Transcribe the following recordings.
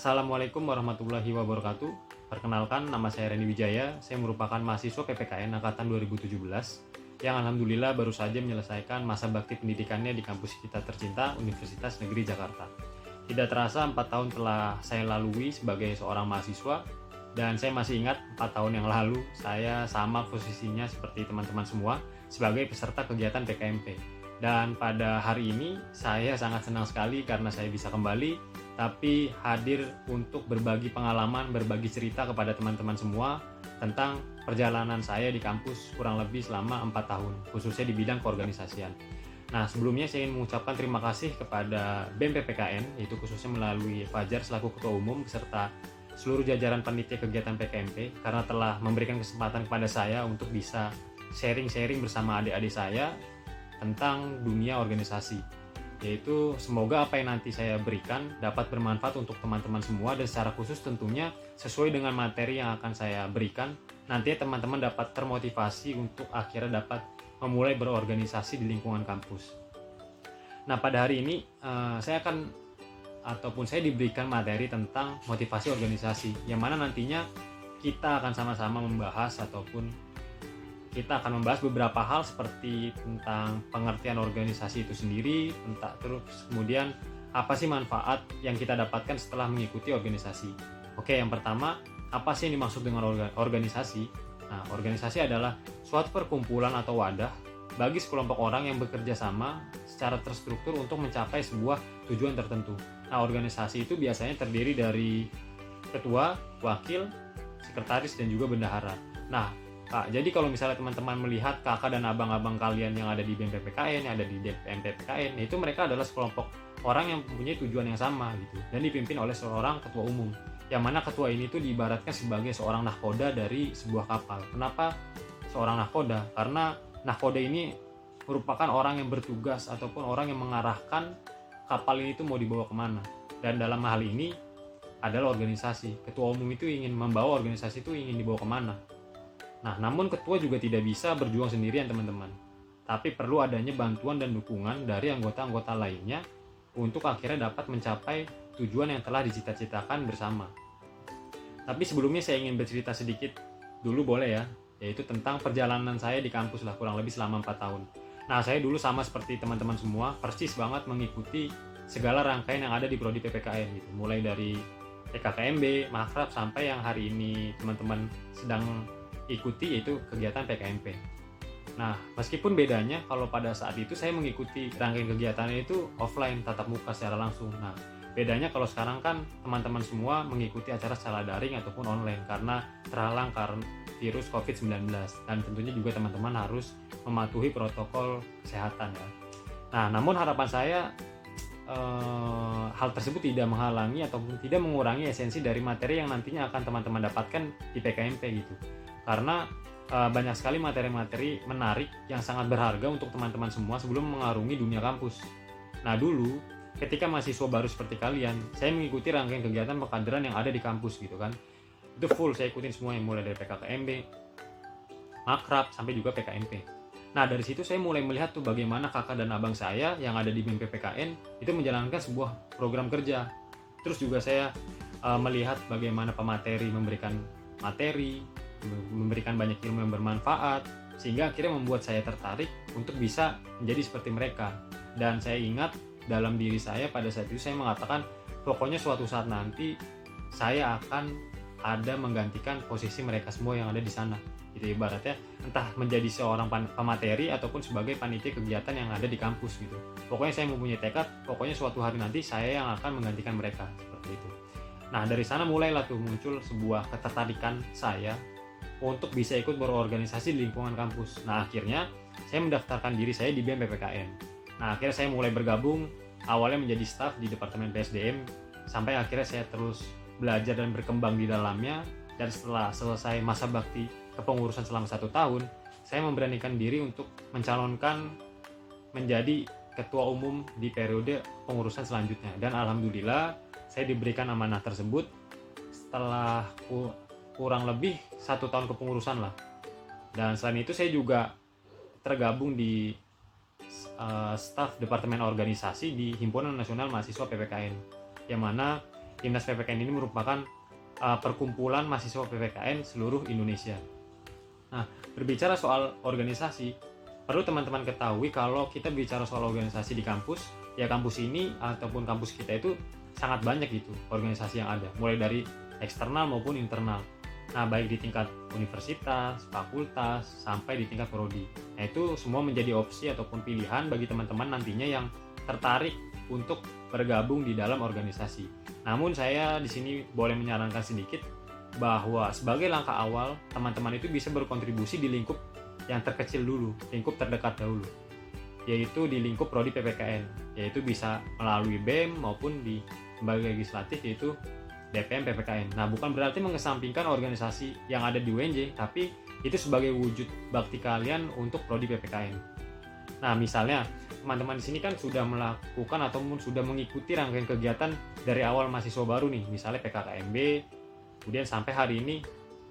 Assalamualaikum warahmatullahi wabarakatuh. Perkenalkan, nama saya Reni Wijaya. Saya merupakan mahasiswa PPKN angkatan 2017 yang alhamdulillah baru saja menyelesaikan masa bakti pendidikannya di kampus kita tercinta, Universitas Negeri Jakarta. Tidak terasa 4 tahun telah saya lalui sebagai seorang mahasiswa, dan saya masih ingat 4 tahun yang lalu saya sama posisinya seperti teman-teman semua sebagai peserta kegiatan PKMP. Dan pada hari ini saya sangat senang sekali karena saya bisa kembali tapi hadir untuk berbagi pengalaman, berbagi cerita kepada teman-teman semua tentang perjalanan saya di kampus kurang lebih selama 4 tahun, khususnya di bidang keorganisasian. Nah, sebelumnya saya ingin mengucapkan terima kasih kepada BEM PPKN, yaitu khususnya melalui Fajar selaku Ketua Umum beserta seluruh jajaran panitia kegiatan PKMP karena telah memberikan kesempatan kepada saya untuk bisa sharing-sharing bersama adik-adik saya tentang dunia organisasi. Yaitu semoga apa yang nanti saya berikan dapat bermanfaat untuk teman-teman semua, dan secara khusus tentunya sesuai dengan materi yang akan saya berikan, nantinya teman-teman dapat termotivasi untuk akhirnya dapat memulai berorganisasi di lingkungan kampus. Nah, pada hari ini saya diberikan materi tentang motivasi organisasi, yang mana nantinya kita akan sama-sama membahas kita akan membahas beberapa hal seperti tentang pengertian organisasi itu sendiri, terus kemudian apa sih manfaat yang kita dapatkan setelah mengikuti organisasi. Oke, yang pertama, apa sih yang dimaksud dengan organisasi? Nah, organisasi adalah suatu perkumpulan atau wadah bagi sekelompok orang yang bekerja sama secara terstruktur untuk mencapai sebuah tujuan tertentu. Nah, organisasi itu biasanya terdiri dari ketua, wakil, sekretaris, dan juga bendahara. Nah, jadi kalau misalnya teman-teman melihat kakak dan abang-abang kalian yang ada di BEM PPKN, yang ada di DPM PPKN, itu mereka adalah sekelompok orang yang mempunyai tujuan yang sama gitu, dan dipimpin oleh seorang ketua umum, yang mana ketua ini tuh diibaratkan sebagai seorang nahkoda dari sebuah kapal. Kenapa seorang nahkoda? Karena nahkoda ini merupakan orang yang bertugas ataupun orang yang mengarahkan kapal ini tuh mau dibawa kemana, dan dalam hal ini adalah organisasi. Ketua umum itu ingin membawa organisasi itu ingin dibawa kemana. Nah, namun ketua juga tidak bisa berjuang sendirian, teman-teman. Tapi perlu adanya bantuan dan dukungan dari anggota-anggota lainnya untuk akhirnya dapat mencapai tujuan yang telah dicita-citakan bersama. Tapi sebelumnya saya ingin bercerita sedikit dulu, boleh ya? Yaitu tentang perjalanan saya di kampus lah, kurang lebih selama 4 tahun. Nah, saya dulu sama seperti teman-teman semua, persis banget mengikuti segala rangkaian yang ada di prodi PPKN gitu. Mulai dari PKKMB, Makrab, sampai yang hari ini teman-teman sedang ikuti, yaitu kegiatan PKMP. Nah, meskipun bedanya kalau pada saat itu saya mengikuti rangkaian kegiatannya itu offline, tatap muka secara langsung. Nah, bedanya kalau sekarang kan teman-teman semua mengikuti acara secara daring ataupun online karena terhalang karena virus COVID-19, dan tentunya juga teman-teman harus mematuhi protokol kesehatan ya. Nah, namun harapan saya hal tersebut tidak menghalangi ataupun tidak mengurangi esensi dari materi yang nantinya akan teman-teman dapatkan di PKMP gitu. Karena banyak sekali materi-materi menarik yang sangat berharga untuk teman-teman semua sebelum mengarungi dunia kampus. Nah, dulu ketika mahasiswa baru seperti kalian, saya mengikuti rangkaian kegiatan pekaderan yang ada di kampus gitu kan. Itu full saya ikutin semua, yang mulai dari PKKMB, Makrab, sampai juga PKMP. Nah, dari situ saya mulai melihat tuh bagaimana kakak dan abang saya yang ada di BEM PPKN itu menjalankan sebuah program kerja. Terus juga saya melihat bagaimana pemateri memberikan materi, memberikan banyak ilmu yang bermanfaat, sehingga akhirnya membuat saya tertarik untuk bisa menjadi seperti mereka. Dan saya ingat dalam diri saya pada saat itu saya mengatakan, pokoknya suatu saat nanti saya akan ada menggantikan posisi mereka semua yang ada di sana. Gitu ibaratnya, entah menjadi seorang pemateri ataupun sebagai panitia kegiatan yang ada di kampus gitu. Pokoknya saya mempunyai tekad, pokoknya suatu hari nanti saya yang akan menggantikan mereka, seperti itu. Nah, dari sana mulailah tuh muncul sebuah ketertarikan saya untuk bisa ikut berorganisasi di lingkungan kampus. Nah, akhirnya saya mendaftarkan diri saya di BEM PPKN. Nah, akhirnya saya mulai bergabung, awalnya menjadi staf di Departemen PSDM, sampai akhirnya saya terus belajar dan berkembang di dalamnya. Dan setelah selesai masa bakti kepengurusan selama 1 tahun, saya memberanikan diri untuk mencalonkan menjadi ketua umum di periode pengurusan selanjutnya. Dan alhamdulillah saya diberikan amanah tersebut setelah kurang lebih 1 tahun kepengurusan lah. Dan selain itu saya juga tergabung di staf Departemen Organisasi di Himpunan Nasional Mahasiswa PPKN, yang mana Timnas PPKN ini merupakan perkumpulan mahasiswa PPKN seluruh Indonesia. Nah, berbicara soal organisasi, perlu teman-teman ketahui kalau kita bicara soal organisasi di kampus, ya kampus ini ataupun kampus kita itu sangat banyak gitu organisasi yang ada, mulai dari eksternal maupun internal. Nah, baik di tingkat universitas, fakultas, sampai di tingkat prodi. Nah, itu semua menjadi opsi ataupun pilihan bagi teman-teman nantinya yang tertarik untuk bergabung di dalam organisasi. Namun saya di sini boleh menyarankan sedikit bahwa sebagai langkah awal, teman-teman itu bisa berkontribusi di lingkup yang terkecil dulu, lingkup terdekat dahulu, yaitu di lingkup prodi PPKN, yaitu bisa melalui BEM maupun di lembaga legislatif yaitu DPM PPKN. Nah, bukan berarti mengesampingkan organisasi yang ada di UNJ, tapi itu sebagai wujud bakti kalian untuk prodi PPKN. Nah, misalnya teman-teman di sini kan sudah melakukan ataupun sudah mengikuti rangkaian kegiatan dari awal mahasiswa baru nih, misalnya PKKMB, kemudian sampai hari ini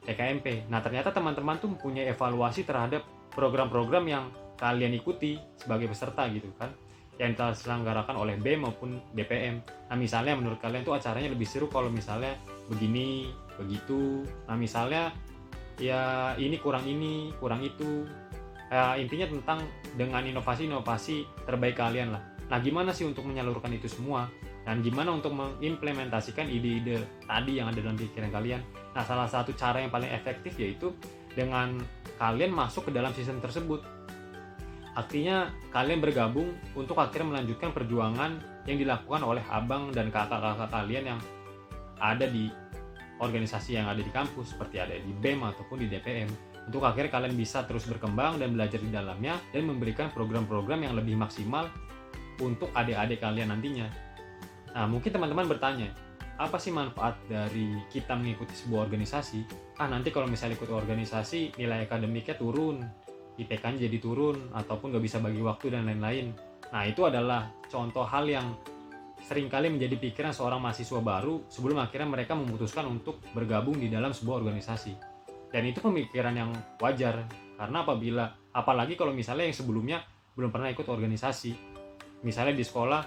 PKMP. Nah, ternyata teman-teman tuh mempunyai evaluasi terhadap program-program yang kalian ikuti sebagai peserta gitu kan, yang diselenggarakan oleh BEM maupun DPM. Nah, misalnya menurut kalian tuh acaranya lebih seru kalau misalnya begini, begitu. Nah, misalnya ya ini, kurang itu. Intinya tentang dengan inovasi-inovasi terbaik kalian lah. Nah, gimana sih untuk menyalurkan itu semua? Dan gimana untuk mengimplementasikan ide-ide tadi yang ada dalam pikiran kalian? Nah, salah satu cara yang paling efektif yaitu dengan kalian masuk ke dalam sistem tersebut. Artinya kalian bergabung untuk akhirnya melanjutkan perjuangan yang dilakukan oleh abang dan kakak-kakak kalian yang ada di organisasi yang ada di kampus, seperti ada di BEM ataupun di DPM, untuk akhirnya kalian bisa terus berkembang dan belajar di dalamnya dan memberikan program-program yang lebih maksimal untuk adik-adik kalian nantinya. Nah, mungkin teman-teman bertanya, apa sih manfaat dari kita mengikuti sebuah organisasi? Nanti kalau misalnya ikut organisasi nilai akademiknya turun, IPK-nya jadi turun, ataupun gak bisa bagi waktu dan lain-lain. Nah, itu adalah contoh hal yang seringkali menjadi pikiran seorang mahasiswa baru sebelum akhirnya mereka memutuskan untuk bergabung di dalam sebuah organisasi. Dan itu pemikiran yang wajar, karena apalagi kalau misalnya yang sebelumnya belum pernah ikut organisasi. Misalnya di sekolah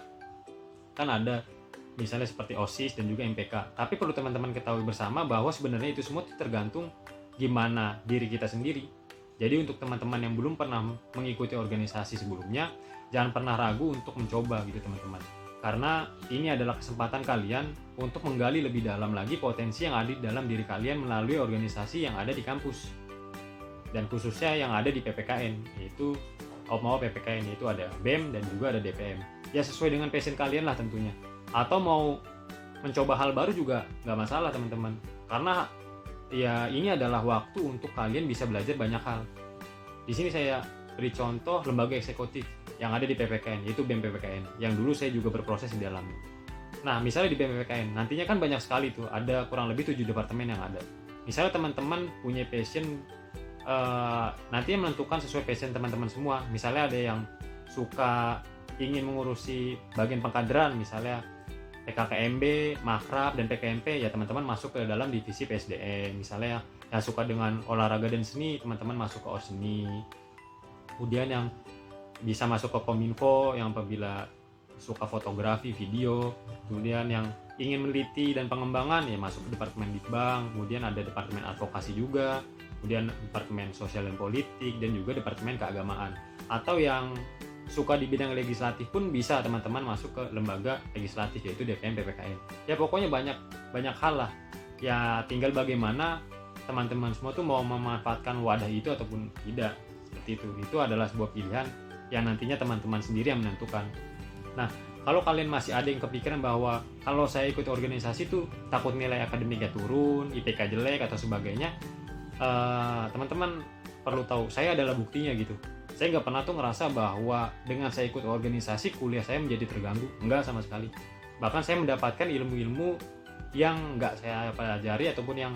kan ada misalnya seperti OSIS dan juga MPK. Tapi perlu teman-teman ketahui bersama bahwa sebenarnya itu semua tergantung gimana diri kita sendiri. Jadi untuk teman-teman yang belum pernah mengikuti organisasi sebelumnya, jangan pernah ragu untuk mencoba gitu teman-teman. Karena ini adalah kesempatan kalian untuk menggali lebih dalam lagi potensi yang ada di dalam diri kalian melalui organisasi yang ada di kampus. Dan khususnya yang ada di PPKN, yaitu PPKN, yaitu ada BEM dan juga ada DPM. Ya sesuai dengan passion kalian lah tentunya. Atau mau mencoba hal baru juga nggak masalah teman-teman. Karena ya ini adalah waktu untuk kalian bisa belajar banyak hal. Di sini saya beri contoh lembaga eksekutif yang ada di PPKN, yaitu BEM PPKN, yang dulu saya juga berproses di dalamnya. Nah, misalnya di BEM PPKN, nantinya kan banyak sekali tuh, ada kurang lebih 7 departemen yang ada. Misalnya teman-teman punya passion, nantinya menentukan sesuai passion teman-teman semua. Misalnya ada yang suka ingin mengurusi bagian pengkaderan, misalnya PKKMB, Makrab, dan PKMP, ya teman-teman masuk ke dalam divisi PSDM. Misalnya yang suka dengan olahraga dan seni, teman-teman masuk ke OSNI. Kemudian yang bisa masuk ke Kominfo, yang apabila suka fotografi, video. Kemudian yang ingin meneliti dan pengembangan, ya masuk ke Departemen Litbang. Kemudian ada Departemen Advokasi juga. Kemudian Departemen Sosial dan Politik, dan juga Departemen Keagamaan. Atau yang suka di bidang legislatif pun bisa teman-teman masuk ke lembaga legislatif, yaitu DPM PPKN. Ya pokoknya banyak hal lah. Ya tinggal bagaimana teman-teman semua tuh mau memanfaatkan wadah itu ataupun tidak. Seperti itu. Itu adalah sebuah pilihan yang nantinya teman-teman sendiri yang menentukan. Nah, kalau kalian masih ada yang kepikiran bahwa kalau saya ikut organisasi tuh takut nilai akademiknya turun, IPK jelek atau sebagainya, teman-teman perlu tahu, saya adalah buktinya gitu. Saya nggak pernah tuh ngerasa bahwa dengan saya ikut organisasi kuliah saya menjadi terganggu, enggak sama sekali. Bahkan saya mendapatkan ilmu-ilmu yang nggak saya pelajari ataupun yang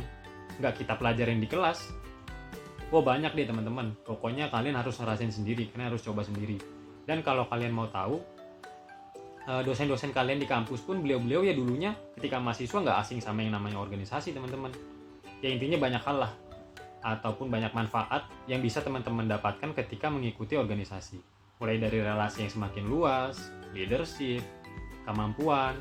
nggak kita pelajarin di kelas. Wah banyak deh teman-teman. Pokoknya kalian harus ngerasain sendiri, kalian harus coba sendiri. Dan kalau kalian mau tahu, dosen-dosen kalian di kampus pun beliau-beliau ya dulunya ketika mahasiswa nggak asing sama yang namanya organisasi teman-teman. Ya intinya banyak hal lah, ataupun banyak manfaat yang bisa teman-teman dapatkan ketika mengikuti organisasi. Mulai dari relasi yang semakin luas, leadership, kemampuan,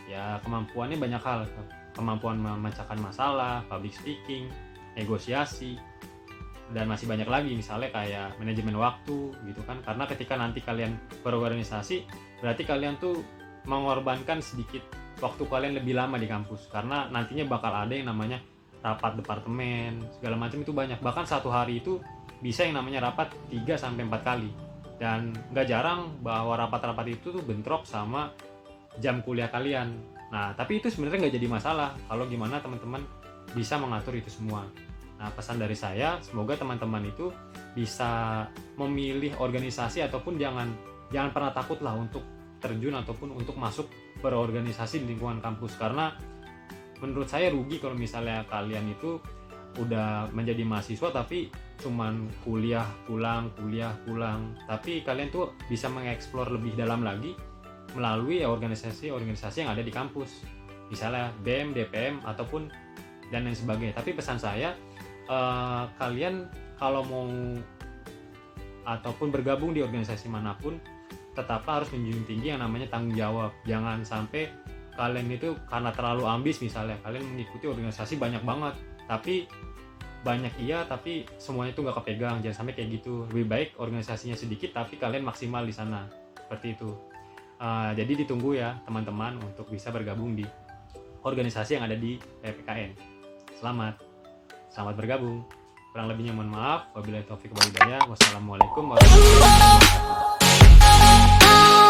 Ya kemampuannya banyak hal, kemampuan memecahkan masalah, public speaking, negosiasi, dan masih banyak lagi, misalnya kayak manajemen waktu gitu kan. Karena ketika nanti kalian berorganisasi, berarti kalian tuh mengorbankan sedikit waktu kalian lebih lama di kampus, karena nantinya bakal ada yang namanya rapat departemen segala macam, itu banyak. Bahkan satu hari itu bisa yang namanya rapat 3-4 kali, dan nggak jarang bahwa rapat-rapat itu tuh bentrok sama jam kuliah kalian. Nah tapi itu sebenarnya nggak jadi masalah kalau gimana teman-teman bisa mengatur itu semua. Nah pesan dari saya, semoga teman-teman itu bisa memilih organisasi, ataupun jangan pernah takut lah untuk terjun ataupun untuk masuk berorganisasi di lingkungan kampus. Karena menurut saya rugi kalau misalnya kalian itu udah menjadi mahasiswa tapi cuman kuliah pulang, tapi kalian tuh bisa mengeksplor lebih dalam lagi melalui organisasi-organisasi yang ada di kampus, misalnya BEM, DPM, ataupun dan lain sebagainya. Tapi pesan saya, kalian kalau mau ataupun bergabung di organisasi manapun, tetaplah harus menjunjung tinggi yang namanya tanggung jawab. Jangan sampai kalian itu karena terlalu ambis, misalnya kalian mengikuti organisasi banyak banget, tapi tapi semuanya itu nggak kepegang. Jangan sampai kayak gitu. Lebih baik organisasinya sedikit tapi kalian maksimal di sana, seperti itu. Jadi ditunggu ya teman-teman untuk bisa bergabung di organisasi yang ada di PPKN. Selamat bergabung. Kurang lebihnya mohon maaf. Wabillahi taufiq wal hidayah. Wassalamualaikum warahmatullahi wabarakatuh.